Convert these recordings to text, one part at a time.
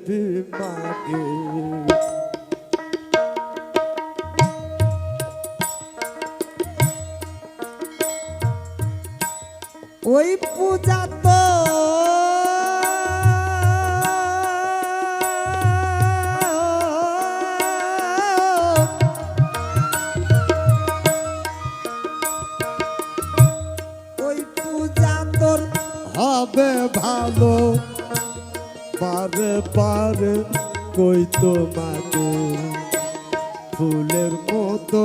দেবী মাকে। ওই পূজা তো ওই পূজা তোর হবে ভালো, পারে পারে কই তোমাকে ফুলের মতো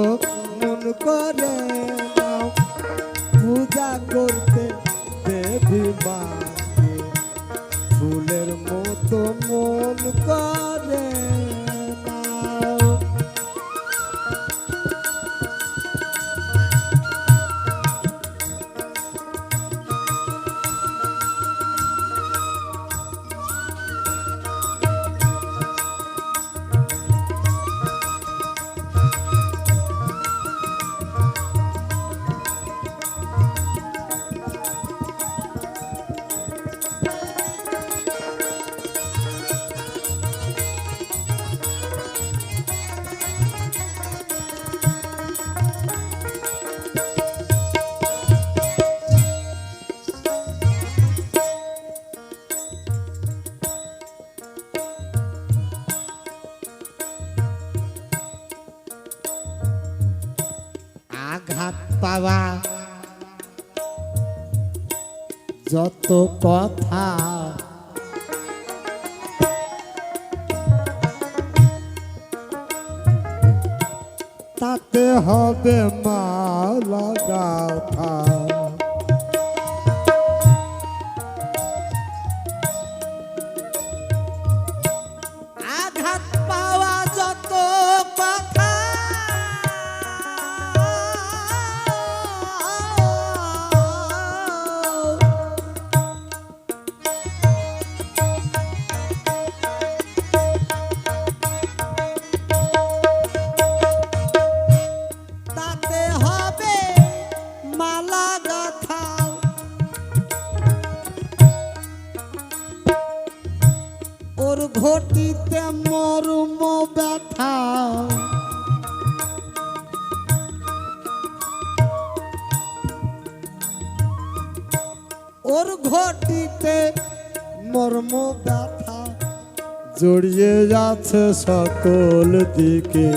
মন করে নাও, পূজা করতে দেবী মাকে ফুলের মতো মন করে নাও। আঘাত পাওয়া যত কথা তাতে হবে মালা গাথা। আঘাত পাওয়া যত কথা ঘটিতে মর্ম ব্যথা, ওর ঘটিতে মর্ম ব্যথা জড়িয়ে যাচ্ছে সকল দিকে,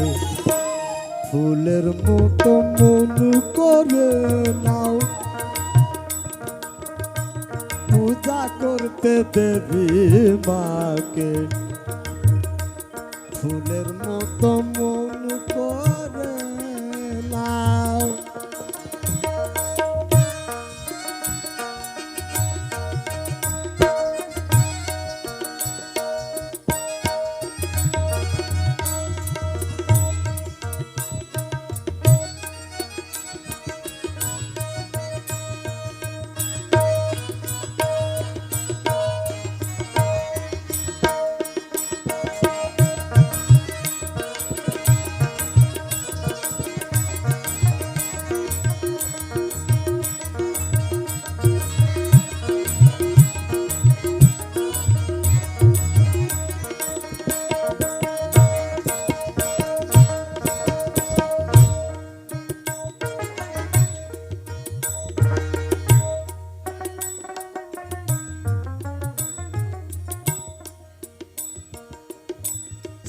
ফুলের মতো মন করে নাও, পূজা করতে দেবী মাকে ফুলের মতো মন করে নাও।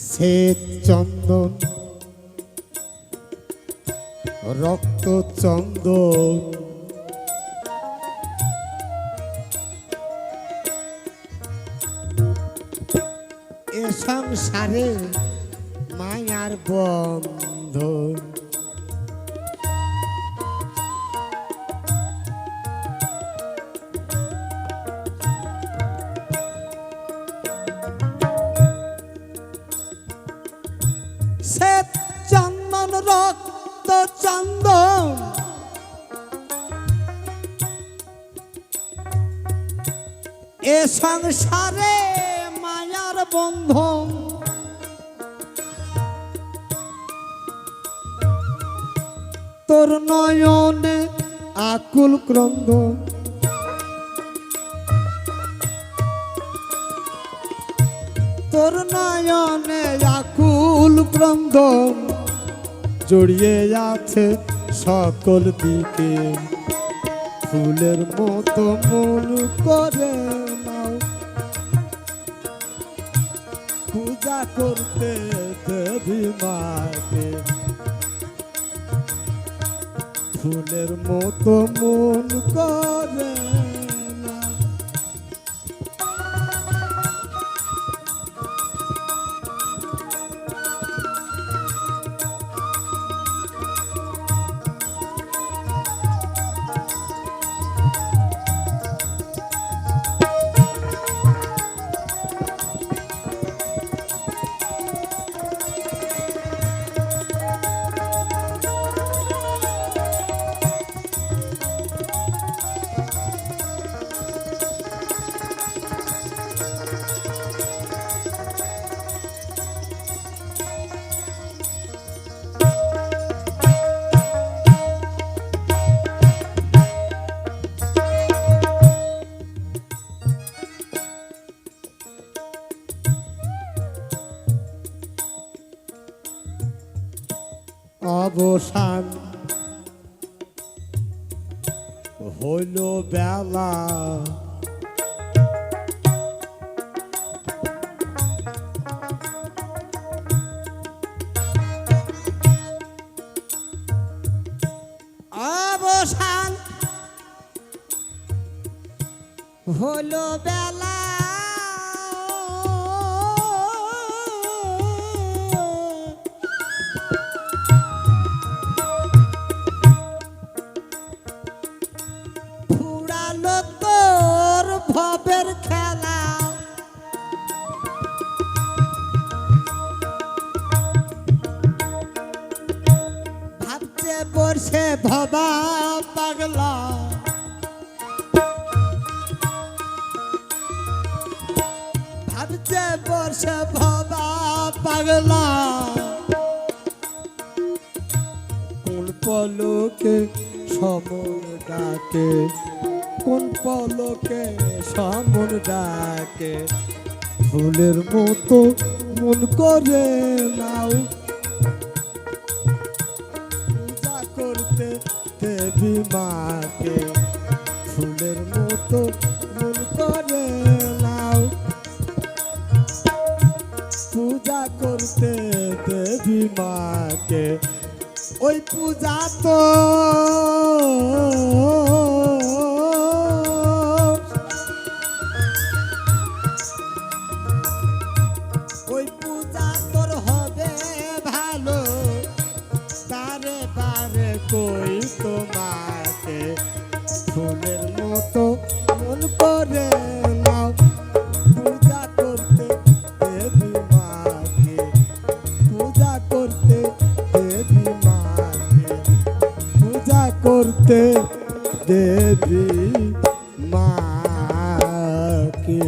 শ্বেত চন্দন রক্ত চন্দন এ সংসারে মায়ার বন্ধন, শ্বেত চন্দন রক্ত চন্দন এ সংসারে মায়ার বন্ধন, তোর নয়নে আকুল ক্রন্দন, তোর তোর নয়নে আকুল ক্রন্দন জড়িয়ে আছে সকল দিকে, ফুলের মতো মন করে নাও পূজা করতে দেবী মাকে, ফুলের মতো মন করে নাও। অবসান হইল বেলা, অবসান হইল বেলা, ভবের খেলা, ভাবছে বসে ভবা পাগলা, ভাবছে বসে ভবা পাগলা, কোন পলকে সমন ডাকে, কোন পলকে সমন ডাকে, ফুলের মতো মন করে নাও পূজা করতে দেবী মাকে, ফুলের মতো মন করে নাও পূজা করতে দেবী মাকে। ওই পূজা তো ওই পূজা তোর হবে ভালো, বারে বারে কই তোমাকে, ফুলের মতো মন করে নাও পূজা করতে দেবী মাকে, পূজা করতে দেবী মাকে, পূজা করতে দেবী মাকে।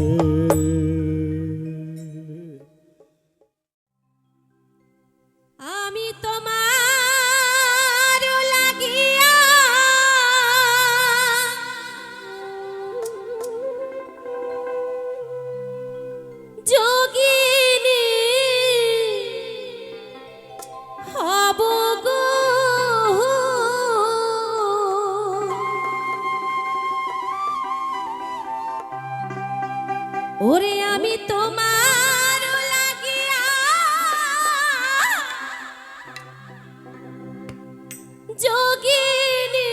আমি তোমার লাগিয়া যোগিনী হব গো, ওরে আমি তোমার লাগিয়া যোগিনী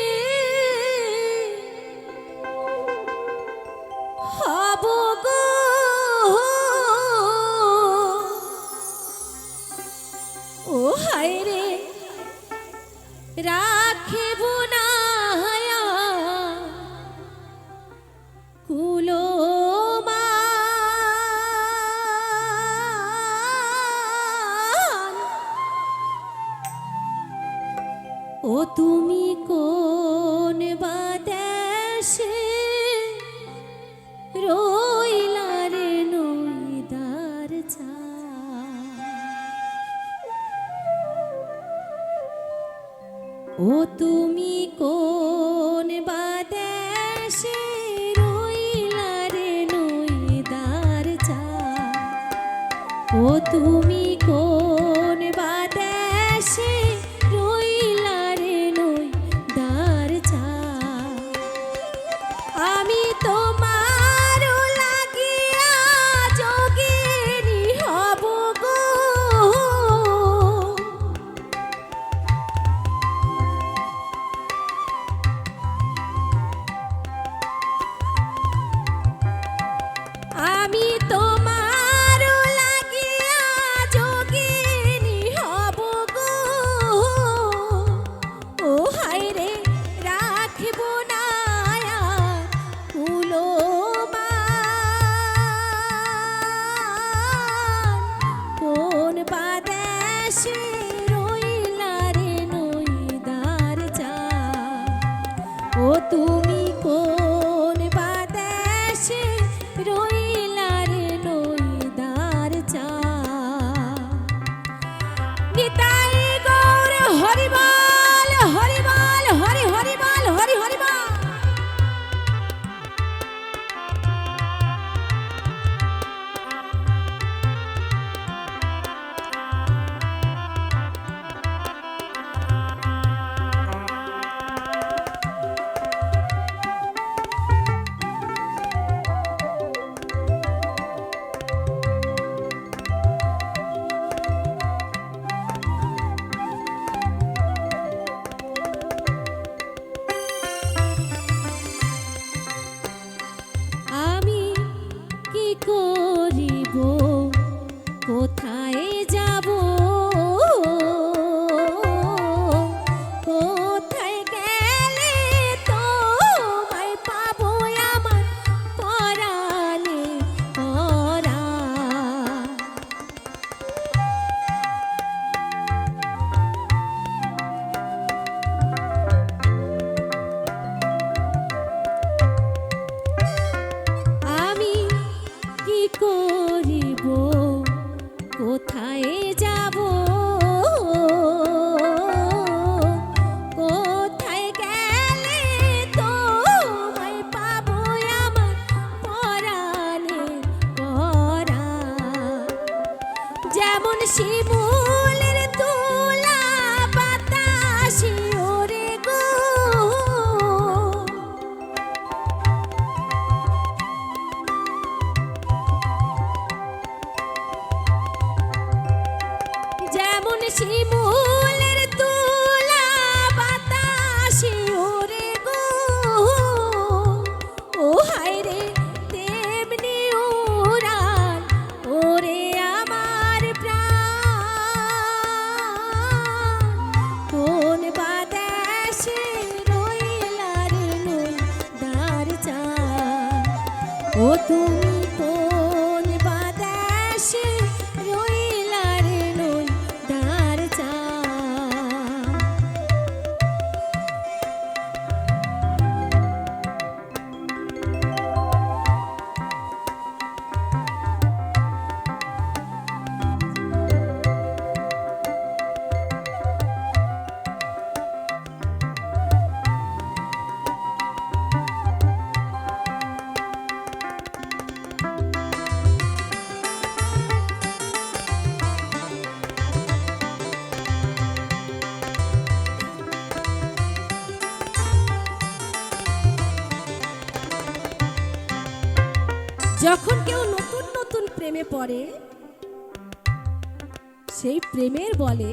হব গো, ও হায় রে রাখিব না কুলো ও তুমি কোন বাদেশে রইলা রে নইদার চা, ও তুমি কোন বাদেশে রইলা রে নইদার চা, তুমি কোন বা দেশে রইলা রে নই দার চা আমি তোমার লাগিয়া যোগিনী হব গো আমি তোমার লাগিয়া যোগিনী হব গো ও হায় রে রাখিব না আর কুলো কোন বাদেশে রইলা রে নইদার চা ও তুমি কোন বাদেশে রইলা রে নইদার চা নিতাই গৌর হরিবল হরিবল হরি হরিবল হরি হরিবল আমি কি করিব কোথায় যাব কোথায় গেলে তোমায় পাবো আমার পরাণে পরা আমি কি করিব কোথায় যাব কোথায় গেলে তোমায় পাবো আমার পরাণে পরা যেমন শিমুলের তুলা বাতাসে ওরে গো যেমন শিমুলের তুলা বাতাসে ওরে গো ও হায় রে তেমনি উড়ান ওরে আমার প্রাণ কোন বাদেশে রইলা রে নইদার চা ও তুমি কোন বাদেশে রইলা রে নইদার চা যখন কেউ নতুন নতুন প্রেমে পড়ে সেই প্রেমের বলে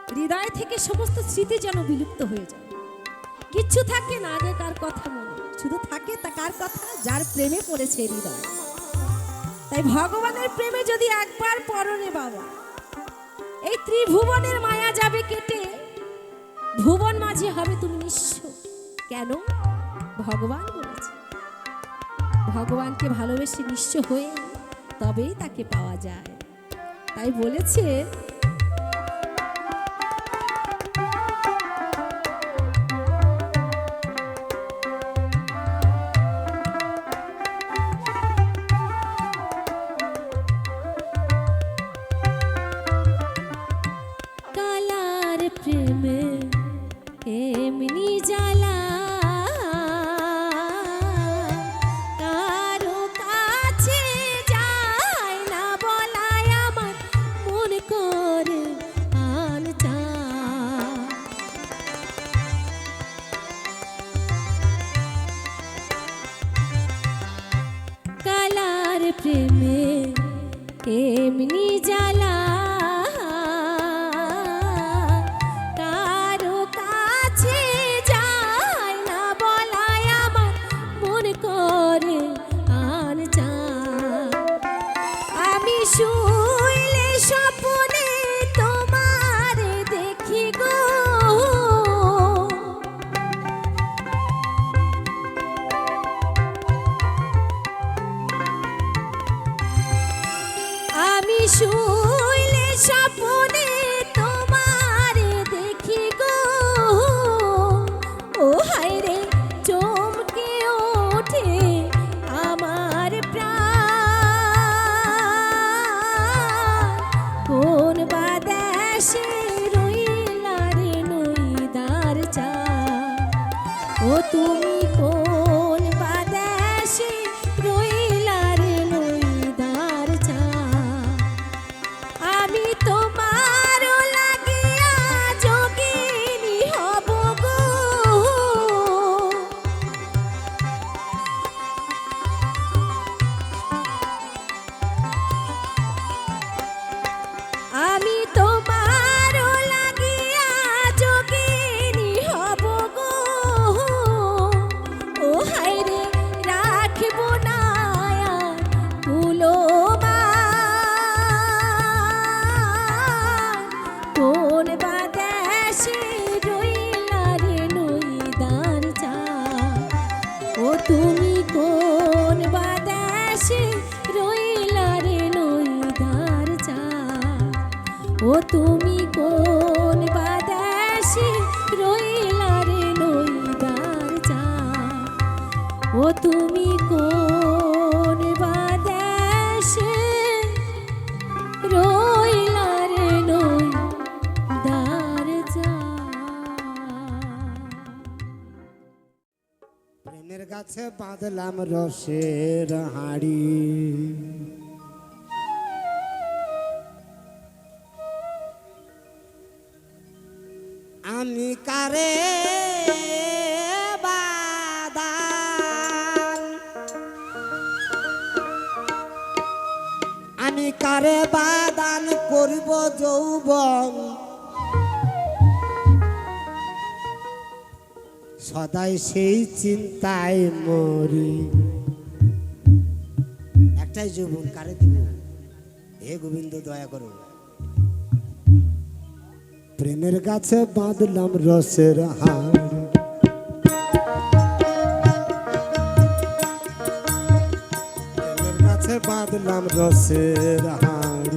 হৃদয় থেকে সমস্ত স্মৃতি যেন বিলুপ্ত হয়ে যায় কিচ্ছু থাকে না আগেকার কথা মনে শুধু থাকে তা কার কথা যার প্রেমে পড়েছে হৃদয় তাই ভগবানের প্রেমে যদি একবার পড়নে বাবা এই ত্রিভুবনের মায়া যাবে কেটে ভুবন মাঝে হবে তুমি নিঃস্ব কেন ভগবান বলেছে ভগবানকে ভালোবেসে নিঃস্ব হয়ে তবেই তাকে পাওয়া যায় তাই বলেছে কালার প্রেমে এমনি জ্বালা কারো কাছে যায় না বলায় ও তুমি কোন বাদেশে রইলা রে নইদার চা আমি তোমার লাগিয়া যোগিনী হব গো আমি তোমার লাগিয়া যোগিনী হব গো ও হায়রে রাখব না আর কুলোমান কোন বাদেশে রইলা রে নইদার চা ও তুমি কোন বাদেশে রইলা রে নইদার চা ও তুমি কোন বাদেশে রইলা রে নইদার চা ও তুমি কোন বাদেশে রইলা রে নইদার চা প্রেমের গাছে বাঁধলাম রসের হাড়ি আমি কারে বাদান আমি কারে বাদান করব যৌবন সদাই সেই চিন্তায় মরি একটাই যৌবন কারে দিব হে গোবিন্দ দয়া করো প্রেমের গাছে বাঁধলাম রসের হাড় প্রেমের গাছে বাঁধলাম রসের হাড়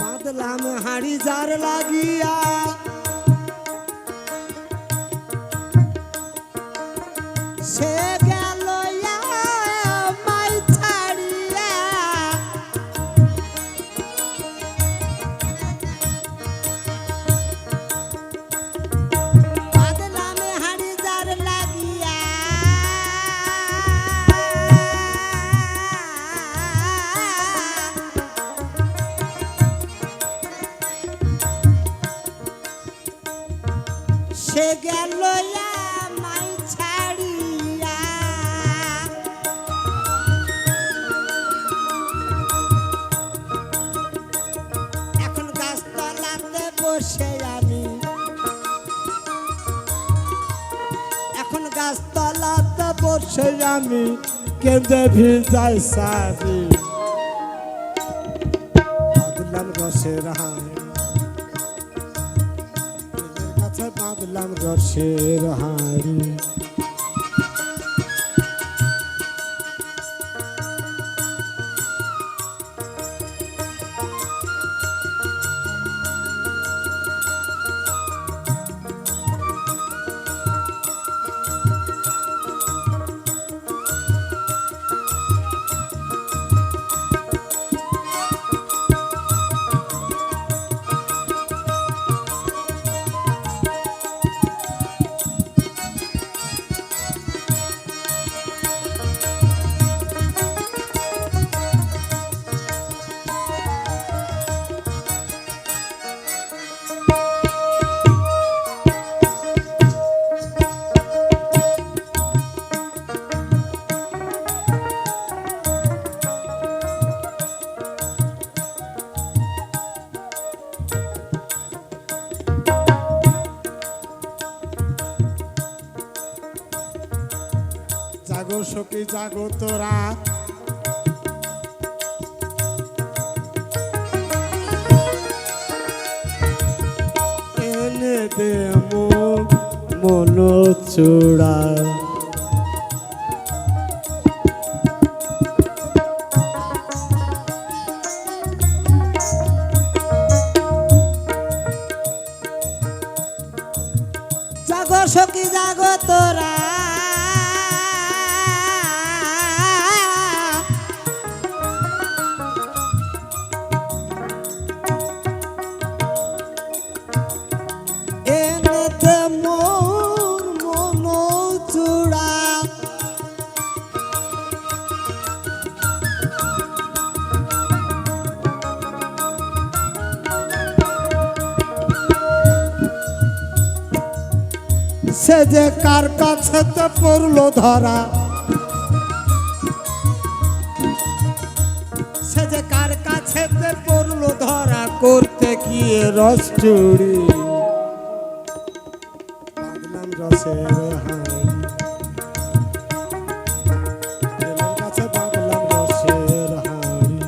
বাঁধলাম হাড়ি জার লাগিয়া সে গেল মাই ছাড়িয়া বাঁধলাম হাড়ি জার লাগিয়া সে গেল মাই ছাড়িয়া এখন গাছতলাতে বসে আমি এখন গাছতলাতে বসে আমি কেঁদে ভিজাই সারি বাঁধলাম রসের হাড় বাঁধলাম রসের হাড়ি জাগো সখী জাগো তোরা, এনে দে মন চূড়া। জাগো সখী জাগো তোরা, এনেতে মোর মন চূড়া। সে যে কার কাছে তো পড়লো ধরা, সে যে কার কাছে তো পড়লো ধরা, করতে গিয়ে রস চুরি বাঁধলাম রসের হাঁড়ি, প্রেমের কাছে বাঁধলাম রসের হাঁড়ি।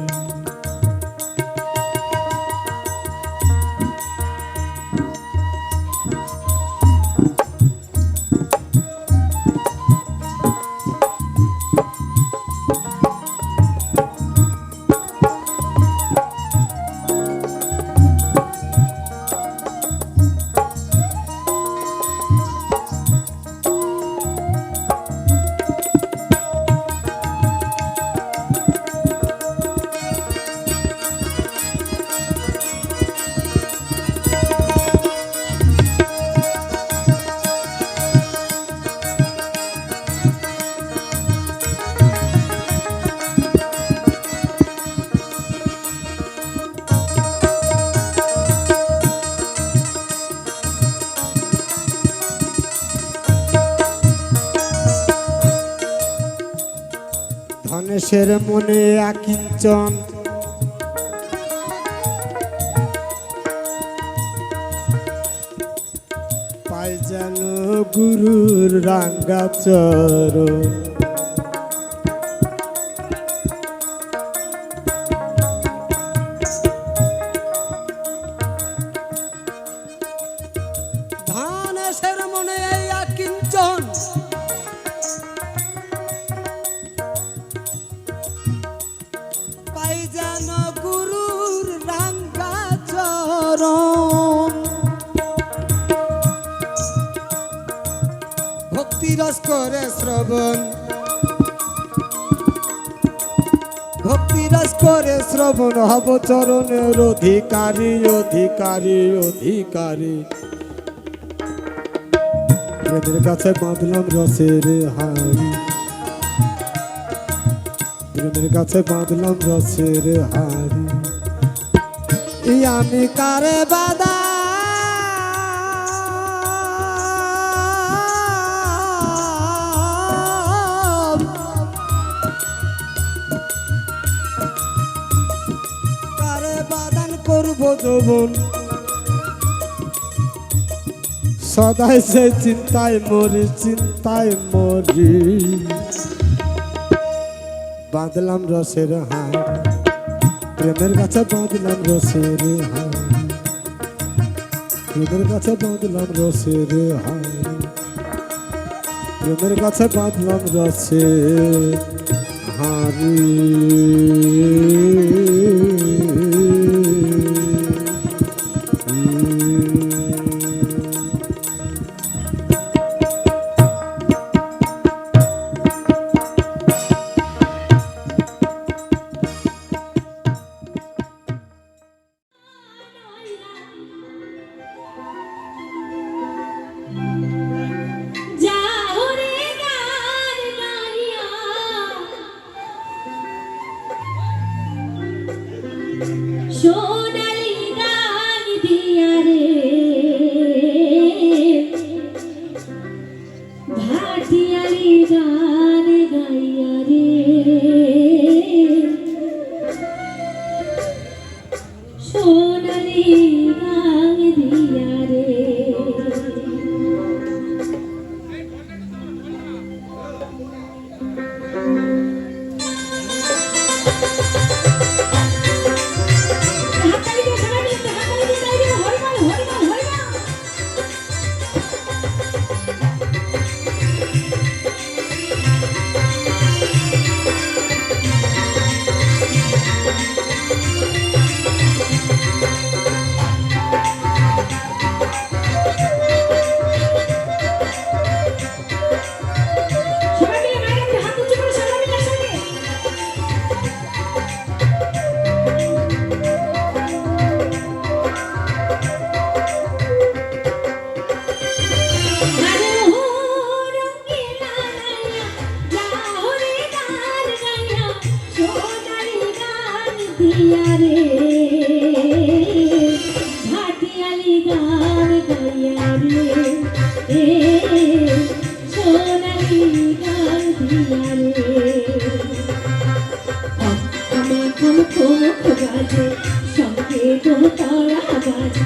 ধনেশের মনে আকিঞ্চন, পাই যেন গুরুর রাঙ্গা চরণ। ধনেশের মনে আকিঞ্চন, পাই যেন গুরুর রাঙ্গা চরণ। ভক্তি রস করে শ্রবণ, ভক্তি রস করে শ্রবণ, হব চরণের অধিকারী অধিকারী অধিকারী। প্রেমের কাছে বাঁধলাম রসের হাঁড়ি, প্রেমের কাছে বাঁধলাম রসের হাঁড়ি। আমি কারে বাদা কারে বাদান করব যৌবন, সদাই সে চিন্তায় মরি চিন্তায় মরি। বাঁধলাম রসের হাঁড়ি, প্রেমের কাছে বাঁধলাম রসের হাঁড়ি, প্রেমের কাছে বাঁধলাম রসের হাঁড়ি, প্রেমের কাছে বাঁধলাম রসের হাঁড়ি। যাও রে গান গাইয়া, সোনালি গান দিয়া রে, ভাটিয়ালি গান গাইয়া রে, সোনালি গান দিয়া রে। দিয়া রে ভাটিয়ালি গান গাইয়া রে এ সোনালি গান দিয়া রে আমার খম খম বাজে সঙ্গে তো তারা বাজে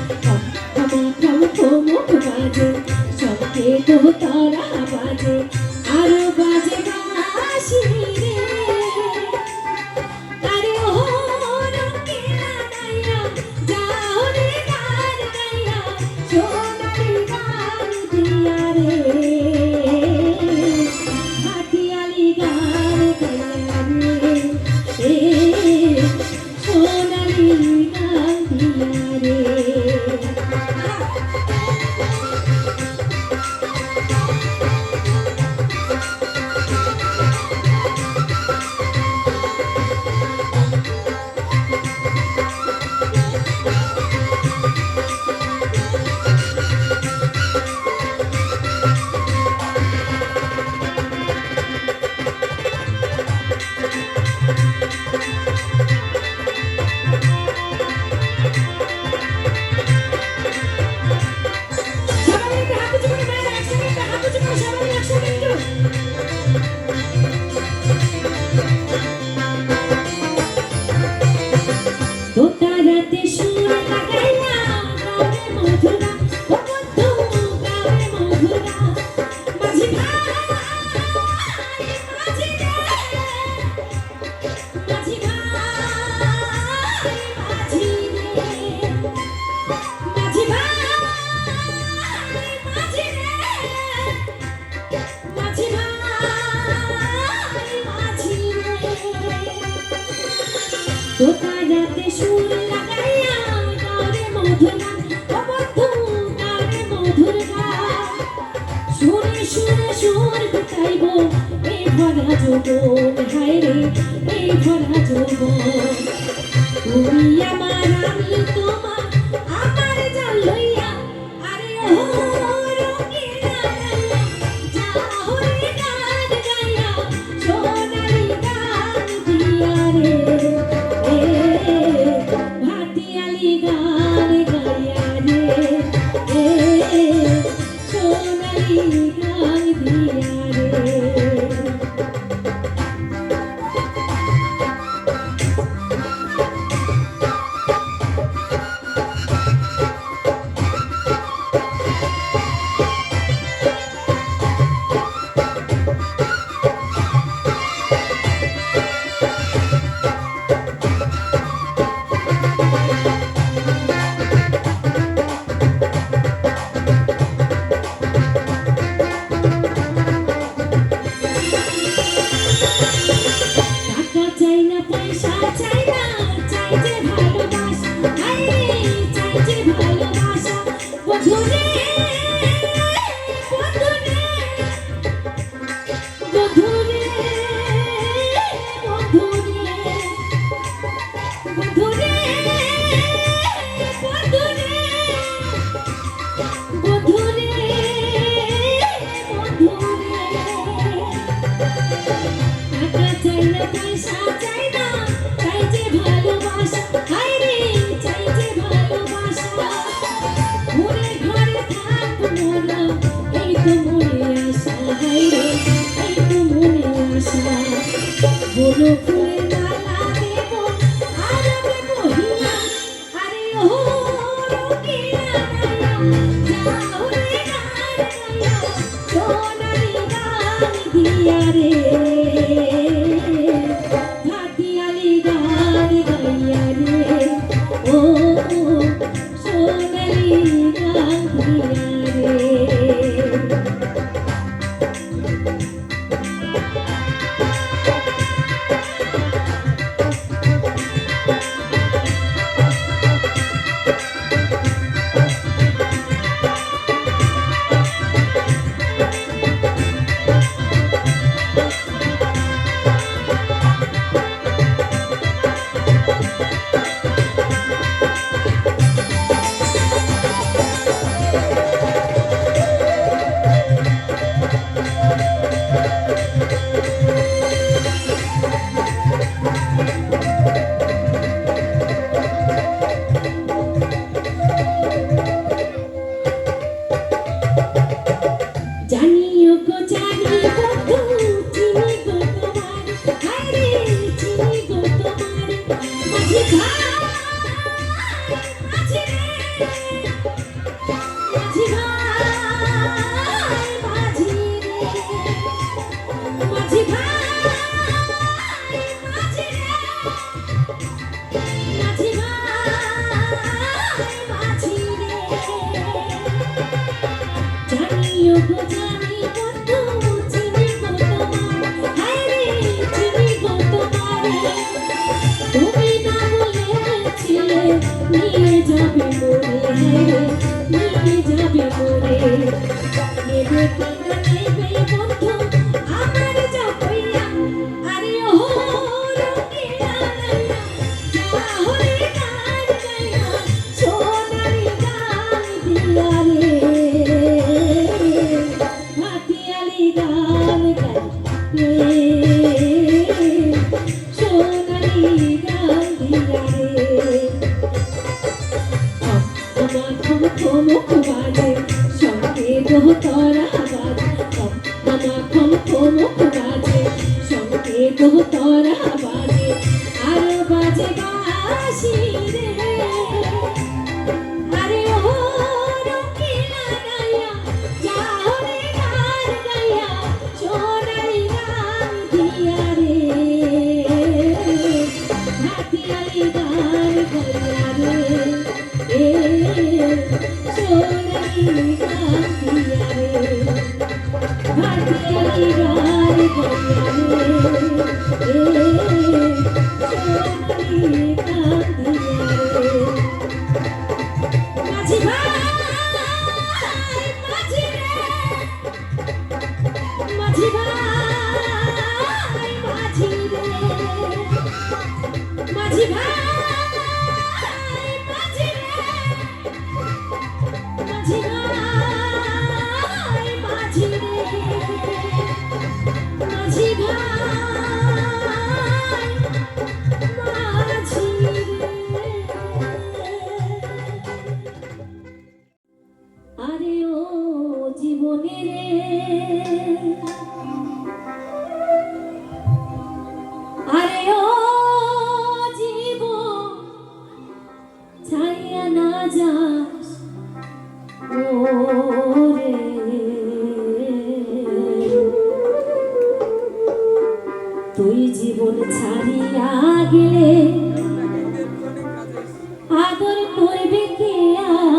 আমার খম খম বাজে সঙ্গে তো তারা বাজে আরো বাজে বাঁশি রে আরে ও রঙিনা গাইয়া যাও রে গান গাইয়া সোনালি গান দিয়া রে ভাটিয়ালি গান গাইয়া রে এ সোনালি গান দিয়া রে সবাই একটু হাত উঁচু করে মায়ের একসঙ্গে একটু হাত উঁচু করে সবাই একসঙ্গে একটু দোতারাতে সুর লাগাইয়া গাবে মধুরা ও বন্ধু গাবে মধুরা মাঝি ভাই মাঝি রে মাঝি ভাই মাঝি রে মাঝি ভাই মাঝি রে মাঝি ভাই মাঝি রে দোতারাতে সুর লাগাইয়া গাবে মধুরা ও বন্ধু গাবে মধুরা সুরে সুরে সুর গুটাইব এই ভরা যৌবন হায় রে এই ভরা যৌবন তুমি আমার আমি তোমার আমার জান লইয়া আরে ও রঙিনা গাইয়া যাও রে গান গাইয়া সোনালি গান দিয়া রে এ ভাটিয়ালি গান গাইয়া রে এ সোনালি গান দিয়া রে টাকা চাই না পয়সা চাই না চাই যে ভালোবাসা আরে চাই যে ভালোবাসা বন্ধুরে বন্ধুরে বন্ধুরে বন্ধুরে বন্ধুরে বন্ধুরে বন্ধুরে বন্ধুরে টাকা চাই না পয়সা চাই না চাই যে ভালোবাসা হায় রে চাই যে ভালোবাসা ঘরে ঘরে থাকবো মোরা এই তো মনে আশা হায় রে এই তো মনে আশা বলো ফুলে মালা দেব আর দেব হিয়া আরে ও রঙিনা গাইয়া যাও রে গান গাইয়া সোনালি গান দিয়া রে ভাটিয়ালি গান গাইয়া রে ও সোনালি গান দিয়া রে নেবে কি না নেবে বন্ধু আমার যা কইয়া আরে ও রঙিলা লাইয়া যাহরে গান গাইয়া সোনারি গান দিয়া রে ভাটিয়ালি গান গাইয়া সোনারি গান দিয়া রে আমার থমথমক বাজে সঙ্গে দোতরা বাজে আমার থমথমক বাজে সঙ্গে দোতরা বাজে আর বাজে বাঁশি রে আরে ও রঙিলা গাইয়া যাও রে গান গাইয়া সোনারি গান দিয়া রে ভাটিয়ালি গান গাইয়া রে সোনারি গান দিয়া রে ভাটিয়ালি গান গাইয়া রে সোনারি গান দিয়া রে মাঝি ভাই মাঝি রে মাঝি ভাই মাঝি রে মাঝি ভাই মাঝি রে মাঝি ভাই মাঝি রে মাঝি ভাই মাঝি রে আরে ও জীবনে রে আরে ও জীবন ছাইয়া না যাস ওরে তুই জীবন ছাড়িয়া গেলে আদর করবে কে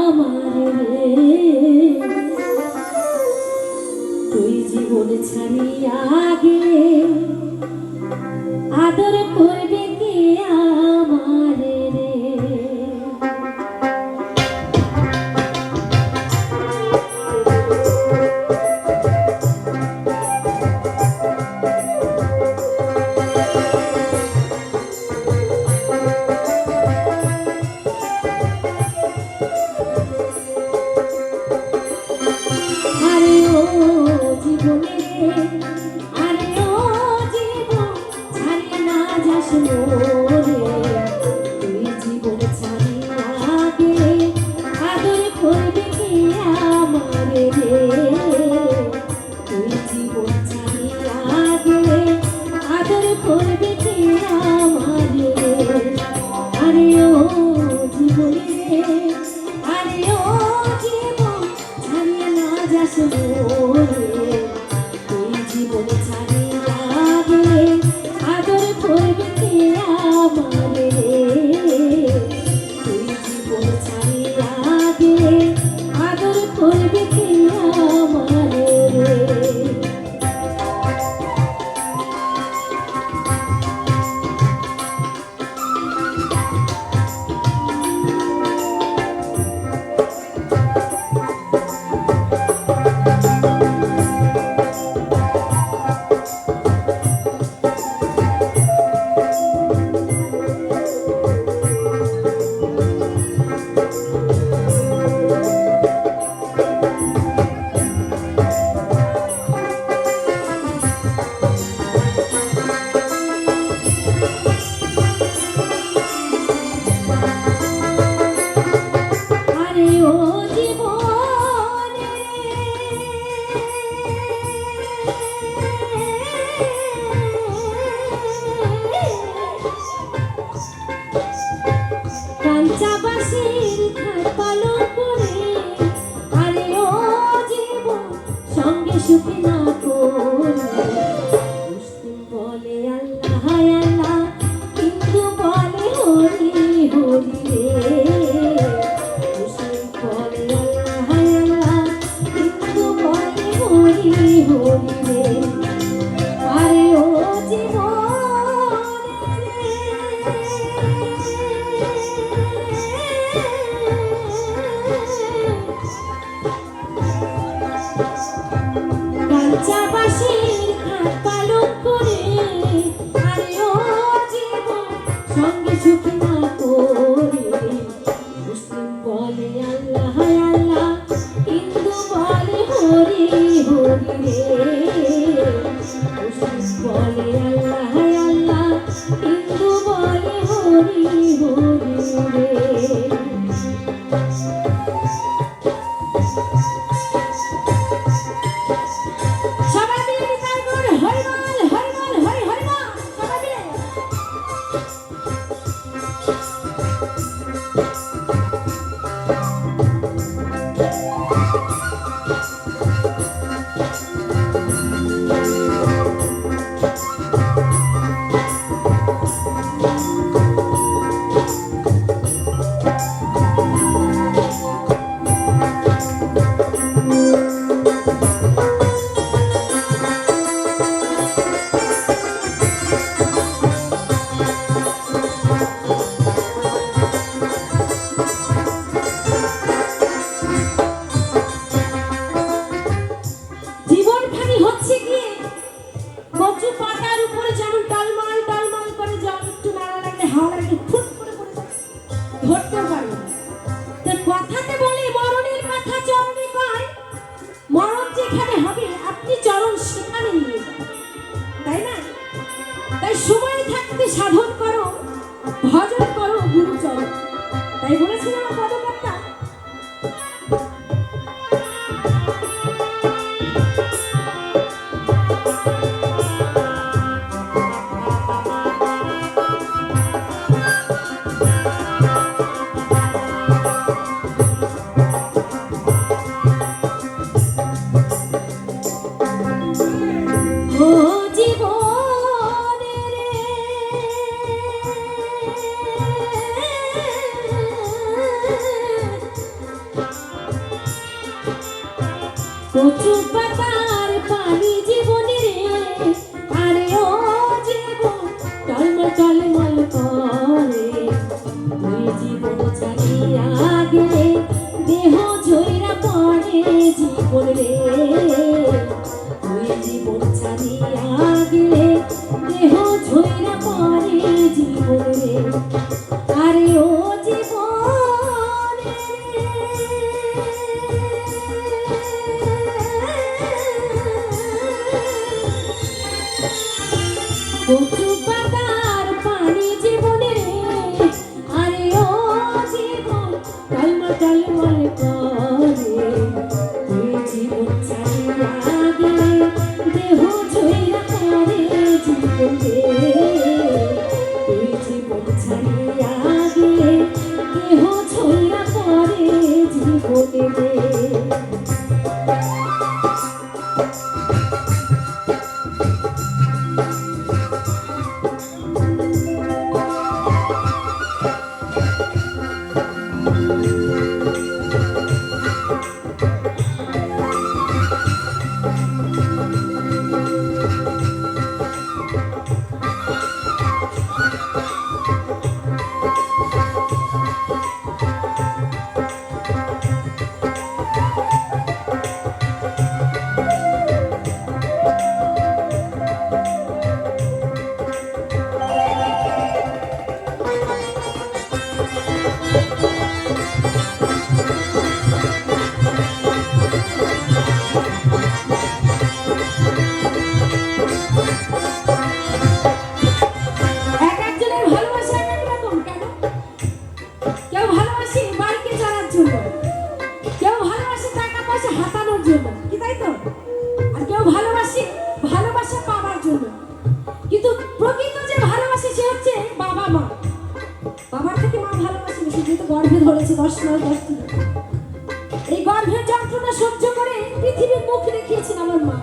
আমার রে তুই জীবন ছাড়িয়া গেলে আদর করবে কে আমার রে আরে ও জীবনে রে আরে ও জীবন ছাড়িয়ে না যাস মোরে তুই জীবন ছাড়িয়া গেলে আদর করবে কে আমার রে তুই জীবন ছাড়িয়া গেলে আদর করবে কে আমার রে আরে ও জীবনে রে আরে ও জীবন ছাড়িয়ে না যাস মোরে তুই জীবন ছাড়িয়া গেলে আদর করবে কে আমার রে তুই জীবন ছাড়িয়া গেলে আদর করবে কে আমার রে সময় থাকতে সাধন করো, ভজন করো গুরুচরণ। তাই বলেছিলাম না পদকর্তা, ও জীবনে রে কচু পাতার পানি জীবনে রে, আরে ও জীবন টলমল টলমল করে, তুই জীবন ছাড়িয়া গেলে দেহ ঝইরা পড়ে জীবন রে, তুই জীবন ছাড়িয়া গেলে দেহ ঝইরা পড়ে জীবন রে, আরে ও জীবন কচু পাতার পানি জীবনে রে, আরে ও জীবন টলমল টলমল করে, তুই জীবন ছাড়িয়া গেলে দেহ ঝইরা পড়ে জীবন রে, তুই জীবন ছাড়িয়া গেলে দেহ ঝইরা পড়ে জীবন রে। এক একজনের ভালোবাসা এক এক রকম। কেন? কেউ ভালোবাসে বাইকে চড়ার জন্য, কেউ ভালোবাসে টাকা পয়সা হাতানোর জন্য, কি তাই তো? আর কেউ ভালোবাসে ভালোবাসা পাওয়ার জন্য। কিন্তু প্রকৃত যে ভালোবাসে সে হচ্ছে বাবা মা। বাবার থেকে মা ভালোবাসে বেশি, যেহেতু গর্ভে ধরেছে 10 মাস 10 দিন। এই গর্ভের যন্ত্রণা সহ্য করে পৃথিবীর মুখ দেখিয়েছেন আমার মা।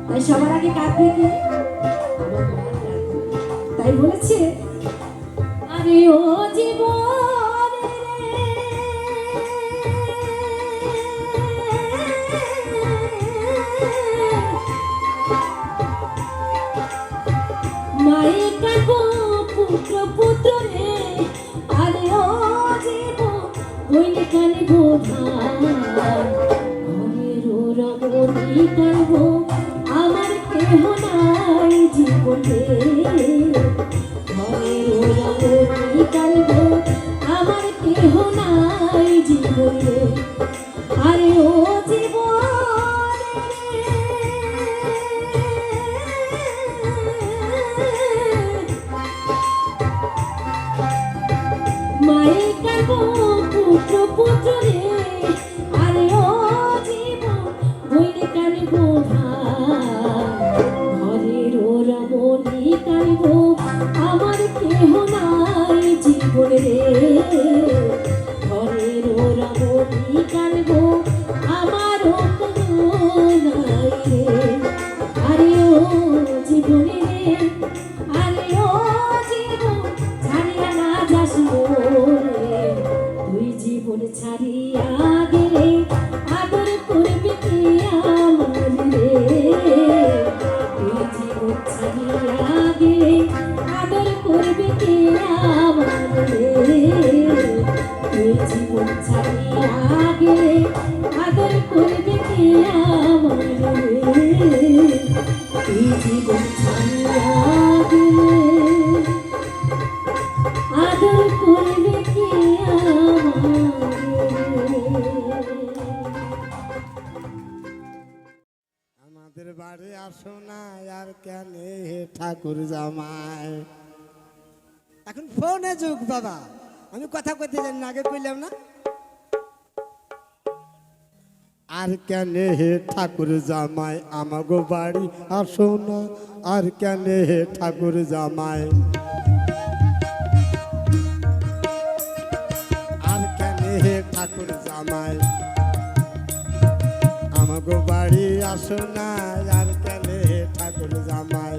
তাই সবার আগে কাঁদবে কে? আমার মা কাঁদবে। তাই বলেছে, আরে ও জীবনে রে মায়ে কাঁদবো পুত্র পুত্র রে, আরে ও জীবন বইলে কাঁদবো ধান, ঘরের রমণী কাঁদবো আমার কেহ নাই জীবন রে, ঘরের রমণী কাঁদবো আমার কেহ নাই জীবন রে, আরে ও জীবন মায়ে কাঁদবো পুত্র পুত্র রে, আরে ও জীবন বইলে কাঁদবো ধান, ঘরের রমণী কাঁদবো আমার কেহ নাই জীবন রে, ঘরের রমণী কাঁদবো আমারও কোনো নাই রে, আরে ও জীবনে রে, আরে ও জীবন ছাড়িয়া না যাস মোরে, তুই জীবন ছাড়িয়া গেলে আদর করবে কে আমার রে, তুই জীবন ছাড়িয়া গেলে আদর করবে কে আমার রে, তুই জীবন ছাড়িয়া গেলে আদর করবে কে আমার রে, তুই জীবন ছাড়িয়া গেলে আদর করবে কে আমাদের বাড়ি আসো না আর কেন হে ঠাকুর জামাই। এখন ফোনে যুগ বাবা, আমি কথা কইতে জানি না, আগে কইলাম না। আর কেন হে ঠাকুর জামাই আমাগো বাড়ি আসো না আর কেন হে ঠাকুর জামাই। আর কেন হে ঠাকুর জামাই আমাগো বাড়ি আসো না আর কেন হে ঠাকুর জামাই।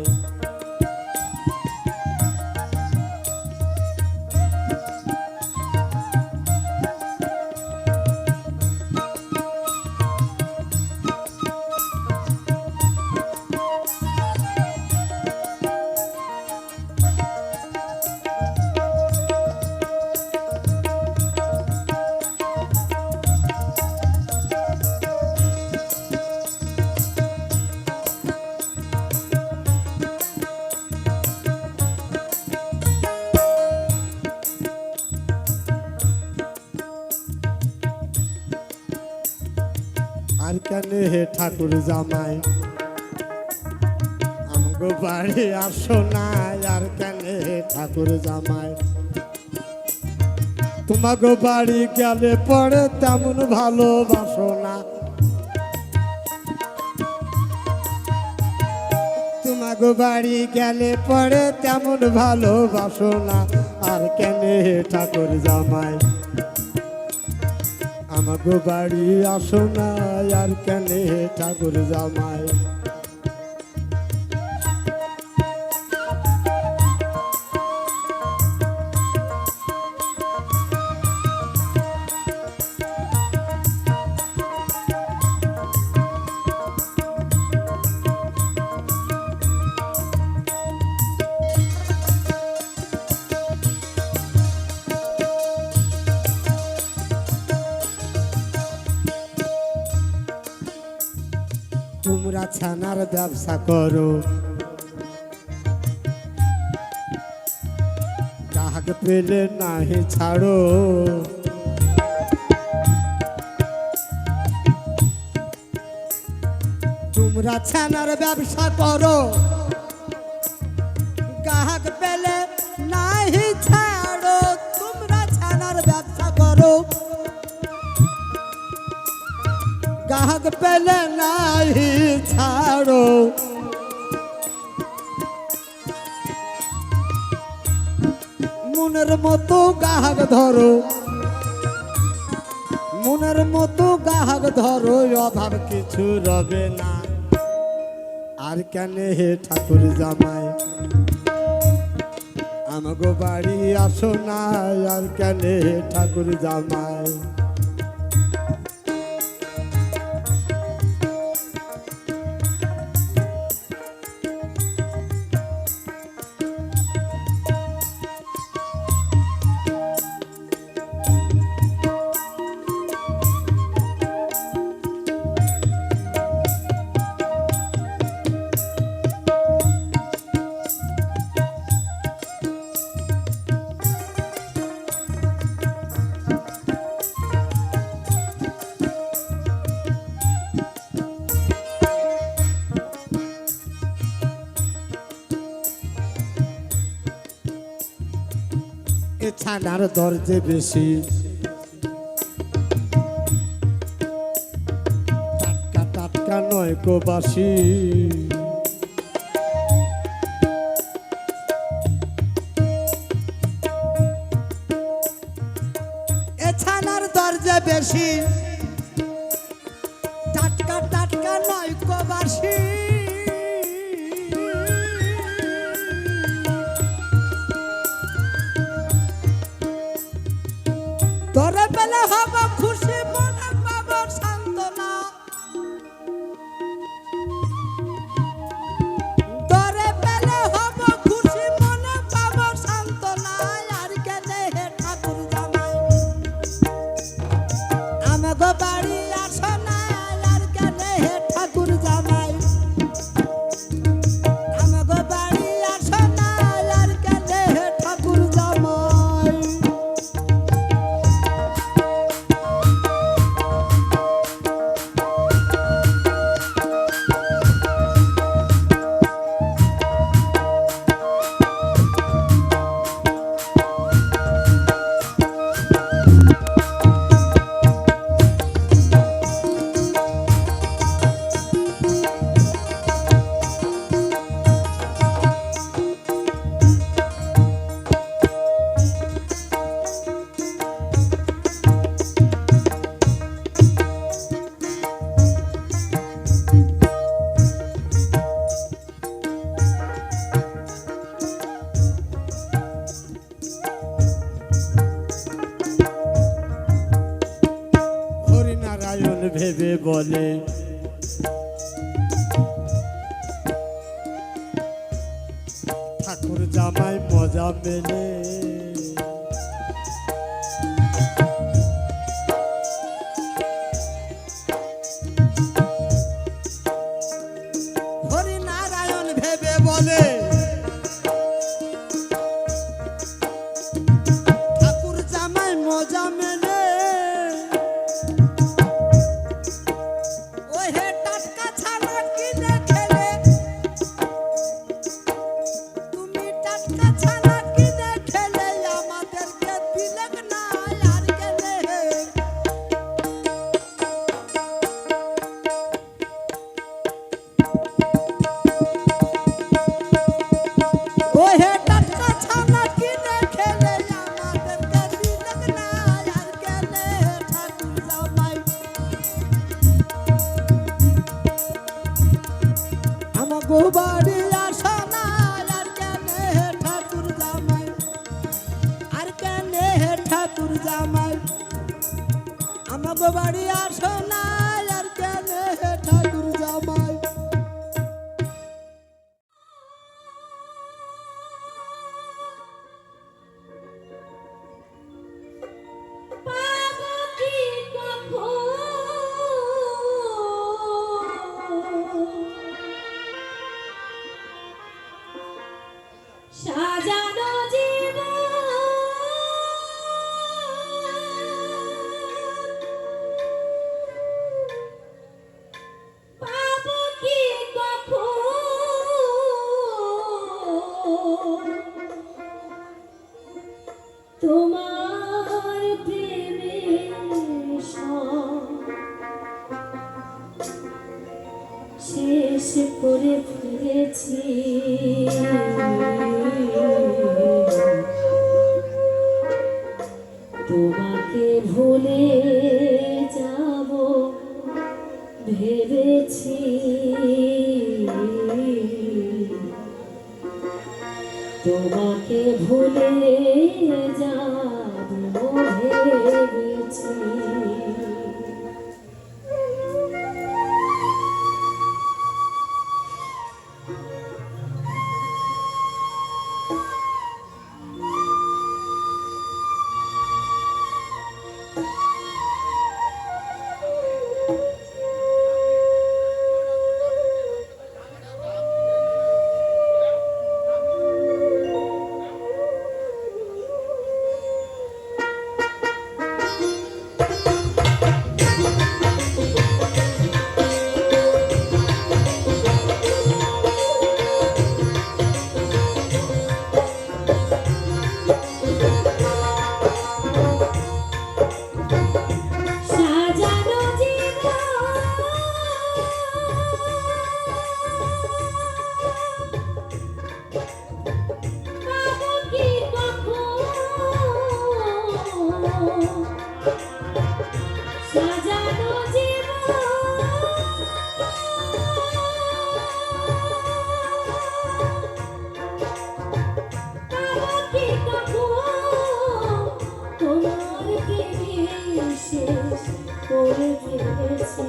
আর কেন হে ঠাকুর জামাই আমগো বাড়ি আসো না আর কেন হে ঠাকুর জামাই। তোমাগো বাড়ি গেলে পরে তেমন ভালোবাসো না। তোমাগো বাড়ি গেলে পরে তেমন ভালোবাসো না। আর কেন হে ঠাকুর জামাই আমাগো বাড়ি আসো না আর কেন হে ঠাকুর জামাই। তোমরা ছানার ব্যবসা করো, গ্রাহক পেলে নাহি ছাড়ো। তোমরা ছানার ব্যবসা করো, গ্রাহক পেলে নাহি ছাড়ো। তোমরা ছানার ব্যবসা করো, গ্রাহক পেলে নাহি ছাড়ো। মনের মতো গ্রাহক ধরো, মনের মতো গ্রাহক ধরো, অভাব কিছু রবে না। আর কেন হে ঠাকুর জামাই আমাগো বাড়ি আসো না আর কেন হে ঠাকুর জামাই। এ ছানার দরজে বেশি, টাটকা টাটকা নয় গো বাসি। এ ছানার দরজে বেশি, টাটকা টাটকা নয় গো বাসি। ধরে পেলে হব খুশি মনে পাব সান্ত্বনা। ধরে পেলে হব খুশি মনে পাব সান্ত্বনা। আর কেন হে ঠাকুর জামাই মজা মেলে হরি নারায়ণ ভেবে বলে ঠাকুর জামাই মজা মেলে ও হে টাটকা ছানা কিনে খেলে তুমি টাটকা ছানা কিনে খেলে আমাদেরকে দিলে না আর গেলে ও হে টাটকা ছানা কিনে খেলে আমাদেরকে দিলে না আর গেলে ঠাকুর জামাই আমাগো বাড়ি আসো না আর কেনে ঠাকুর জামাই আর কেনে ঠাকুর জামাই আমাগো বাড়ি আসো না আর কেনে ঠাকুর জামাই পাবো কি কখন সাজানো জীবন পাবো কি কখন তোমার প্রেমের সব শেষ করে ফিরেছি তোমাকে ভুলে যাব ভেবেছি তোমাকে ভুলে যাব ভেবেছি সাজানো জীবন পাবো কি কখন সাজানো পাবো কি কখন তোমার প্রেমে শেষ করে ফেলেছি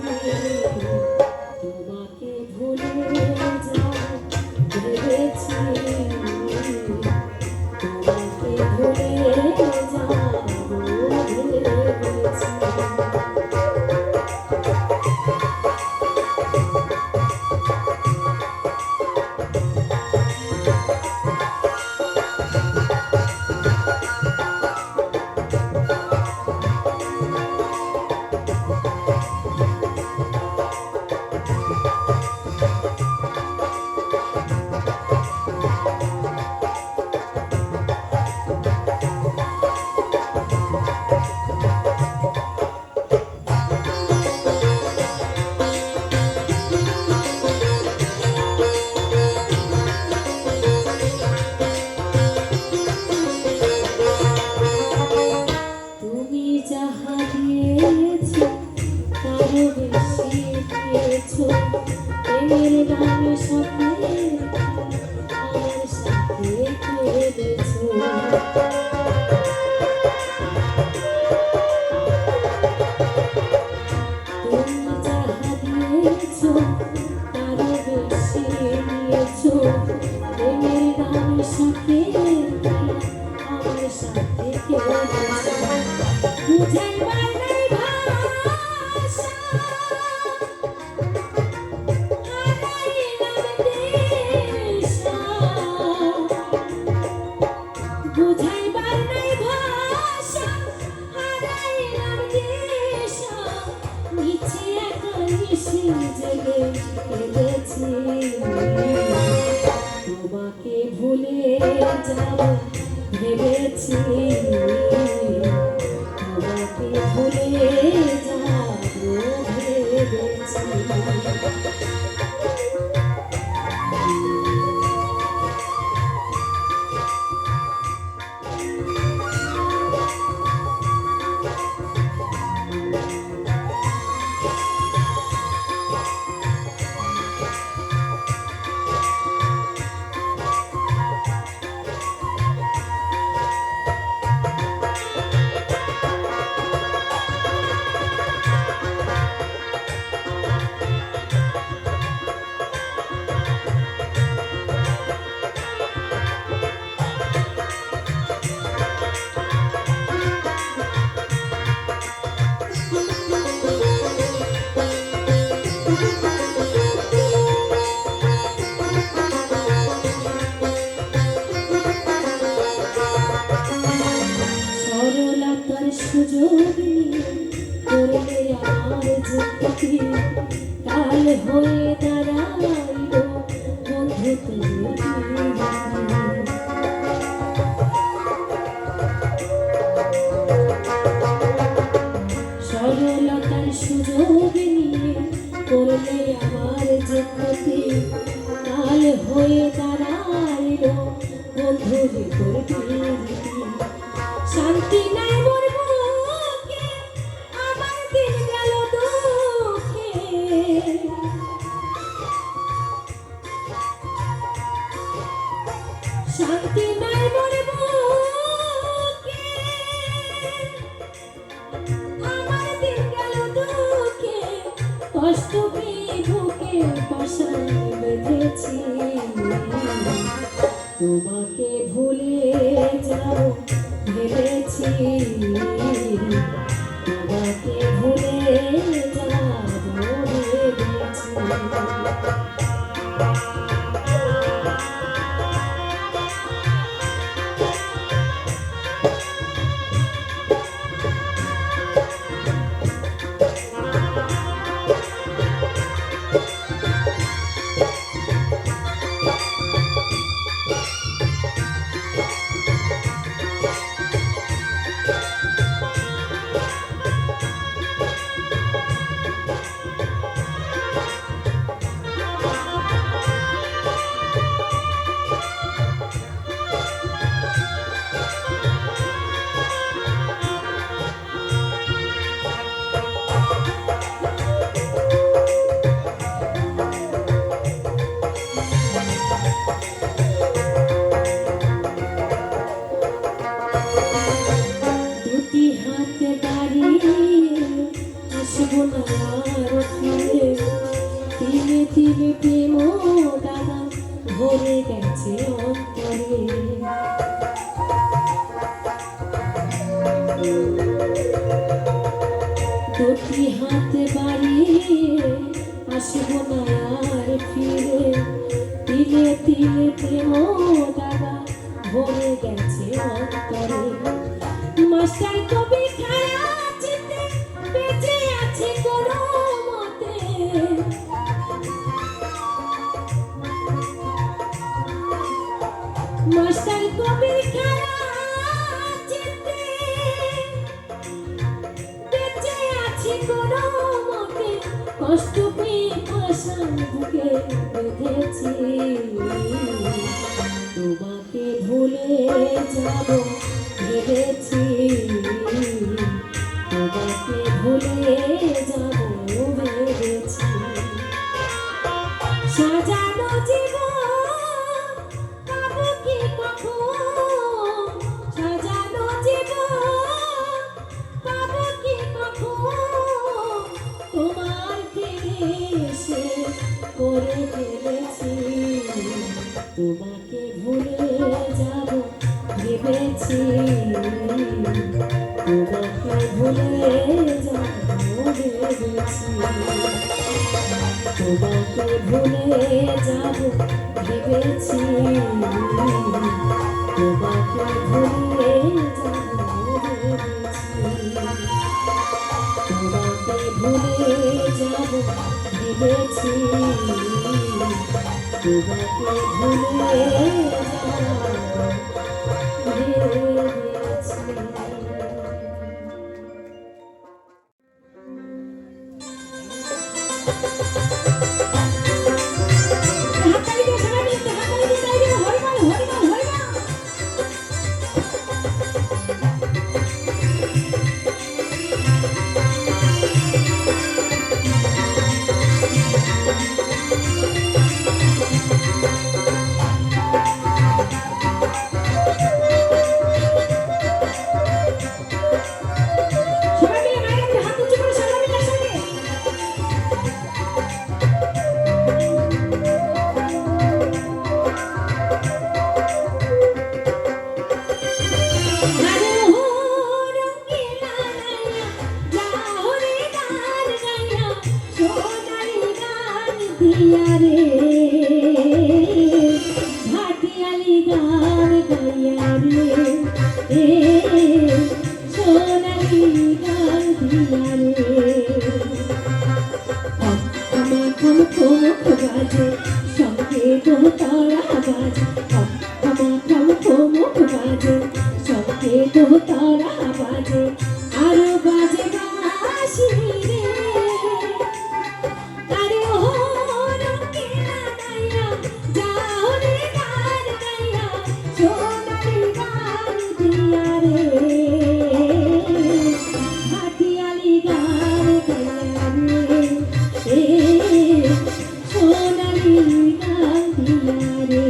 তোমাকে ভুলে যাব ভেবেছি তোমাকে ভুলে যাব ভেবেছি প্রেমের গান সাথে ভুলে যাব ভেবেছি, তোমাকে ভুলে যাব ভেবেছি। সরলতার সুযোগ নিয়ে করলে আমার যুক্তি, কাল হয়ে দাঁড়াইল বন্ধু তুমি। সরলতার সুযোগ নিয়ে করলে আমার যে ক্ষতি, কাল হয়ে দাঁড়াইল বন্ধু যে করবি। শান্তি নাই মোর বুকে, আমার দিন গেল দুঃখে। শান্তি নাই মোর বুকে, আমার দিন গেল দুঃখে। কষ্ট পেয়ে বুকে পাশায় বেঁধেছি, তোমাকে ভুলে যাব ভেবেছি, তোমাকে ভুলে যাব ভেবেছি। তিলে তিলে প্রেম দাদা ভরে গেছে অন্তরে। দুটি হাত বাড়িয়ে আসবো না আর ফিরে, তিলে তিলে প্রেম দাদা ভরে গেছে অন্তরে। মাস্টার কবি খায়া চিতে বেঁচে আছে কোনো মতে, মাস্টার কবি খায়া চিতে বেঁচে আছে কোনো মতে। কষ্ট পেয়ে আশার বুকে বেঁধেছি, তোমাকে ভুলে যাব ভেবেছি, তোমাকে ভুলে যাব ভেবেছি। সাজানো জীবন পাবো কি কখন, সাজানো জীবন পাবো কি কখন। তোমার ফিরে এসে করে ফেলেছি, তোমাকে ভুলে যাব ভেবেছি, তোমাকে ভুলে যাব ভেবেছি, তোমাকে ভুলে যাব ভেবেছি, তোমাকে ভুলে যাব ভেবেছি, তোমাকে ভুলে যাব ভেবেছি তোমাকে ভুলে ভেবেছি। হাততালি দিয়ে সবাই মিলে হাততালি দিয়ে তাই দিব হরিবল হরিবল হরিবল। সবাই মিলে মায়ের একটু হাত উঁচু করে সবাই মিলে একসঙ্গে। আরে ও রঙিলা নাইয়া যাও রে গান গাইয়া সোনালি গান দিয়া রে ভাটিয়ালি গান গাইয়া রে সোনালি গান দিয়া রে। আমার খম খমক বাজে সঙ্গে তো তারা বাজে আমার খম খমক বাজে সঙ্গে তো তারা বাজে আরো বাজে বাঁশি রে। আরে ও রঙিলা নাইয়া যাও রে গান গাইয়া সোনালি গান দিয়া রে ভাটিয়ালি গান গাইয়া রে সোনালি গান দিয়া রে।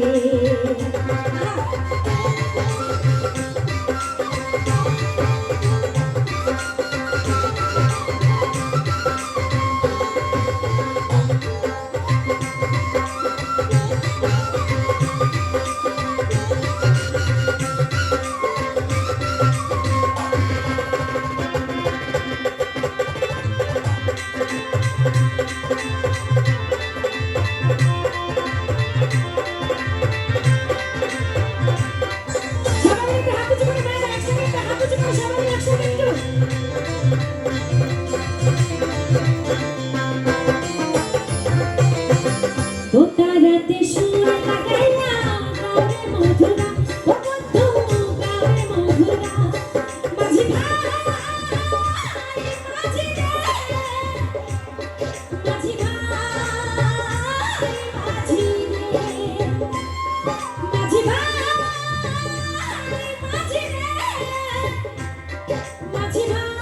সবাই মিলে হাত উঁচু করে মায়েরা একসঙ্গে একটু হাত উঁচু করে সবাই মিলে একসঙ্গে একটু। দোতারাতে সুর লাগাইয়া গাওরে মধুরা ও বন্ধু গাওরে মধুরা মাঝি ভাই মাঝি রে মাঝি ভাই মাঝি রে মাঝি ভাই মাঝি রে মাঝি ভাই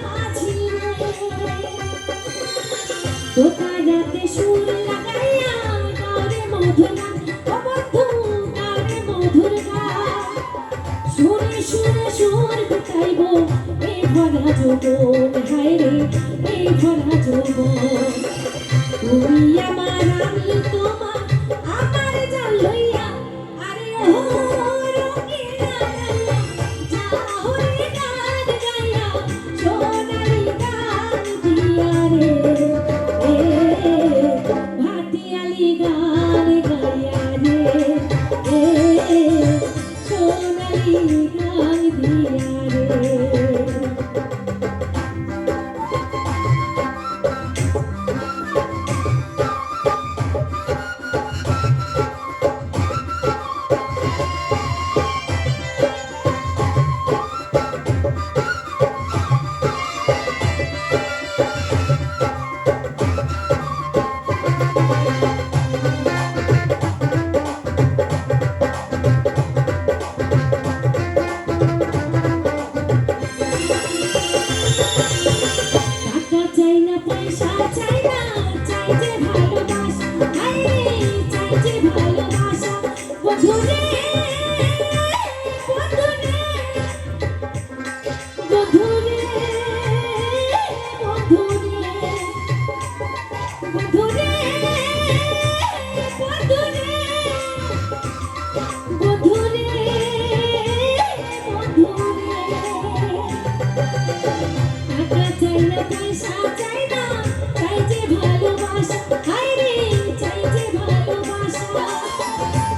মাঝি রে। দোতারাতে সুর লাগাইয়া গাওরে মধুর গান ও বন্ধু গাওরে মধুর গান সুরে সুরে সুর গুটাইব এই ভরা যৌবন হায় রে এই ভরা যৌবন তুমি আমার আমি তোমার আমার জান লইয়া আরে ও রঙিলা নাইয়া যাও রে গান গাইয়া সোনালি গান দিয়া রে ভাটিয়ালি গান গাইয়া রে সোনালি গান দিয়া রে। টাকা চাই না পয়সা চাই না চাই যে ভালোবাসা হায় রে চাই যে ভালোবাসা বন্ধু রে বন্ধু রে বন্ধু রে বন্ধু রে বন্ধু রে বন্ধু রে বন্ধু রে বন্ধু রে। টাকা চাই না পয়সা চাই না চাই যে ভালোবাসা হায় রে চাই যে ভালোবাসা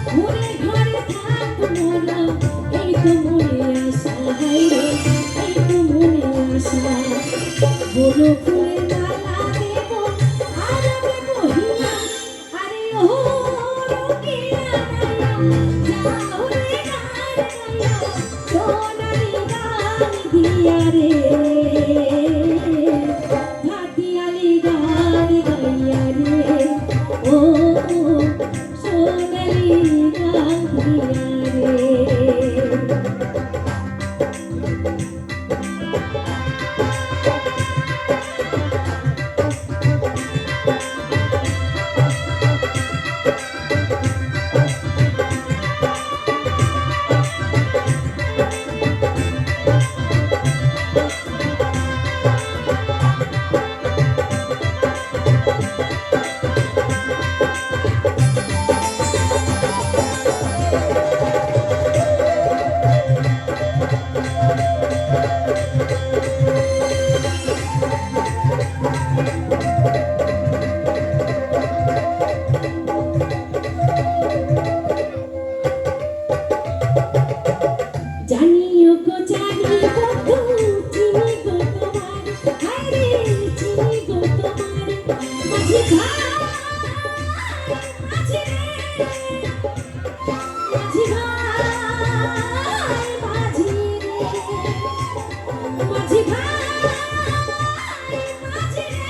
ঘরে ঘরে থাকবো মোরা এই তো মনে আশা হায় রে এই তো মনে আশা বলো ফুলের মালা দেব মাঝি ভাই মাঝি রে মাঝি ভাই মাঝি রে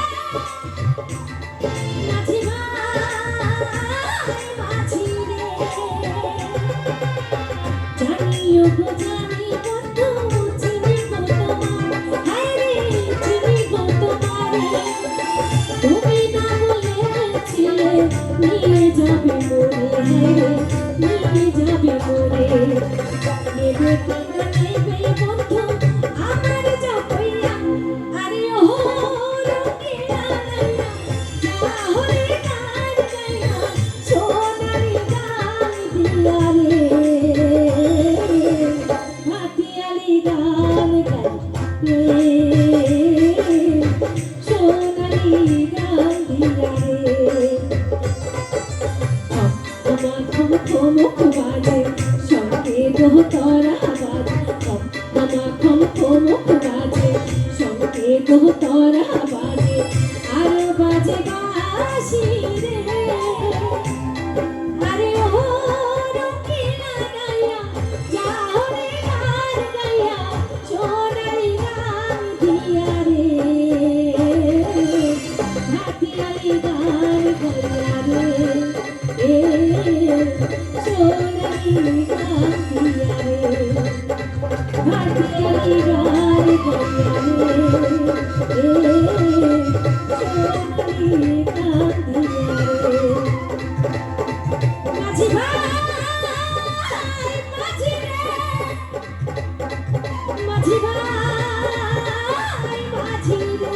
মাঝি ভাই মাঝি রে জানিও গো জানি বন্ধু চিনি গো তোমার হায় রে চিনি গো তোমারে তুমি না বলেছিলে নিয়ে যাবে মোরে হায় রে নিয়ে যাবে মোরে নেবে কিনা নেবে বন্ধু আমার যাবইয়া আরে ও রঙিলা লাইয়া যাহরে গান গাইয়া সোনারি গান দিয়া রে ভাতিয়ালি গান গাই সোনারি গান দিয়া রে আমার খমক বাজে সঙ্গে দোতরা বাজে আমার খমক বাজে সঙ্গে দোতরা বাজে আর বাজে বাঁশি রে আরে ও রঙিলা গাইয়া যাও রে গান গাইয়া সোনারি গান দিয়া রে ভাতিয়ালি গান গাইয়া রে সোনারি গান দিয়া রে ভাতিয়ালি গান গাইয়া রে সোনারি গান দিয়া রে মাঝি ভাই মাঝি রে মাঝি ভাই মাঝি রে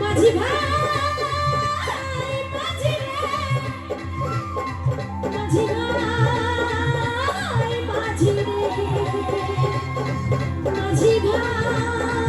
মাঝি ভাই মাঝি রে মাঝি ভাই মাঝি রে মাঝি ভাই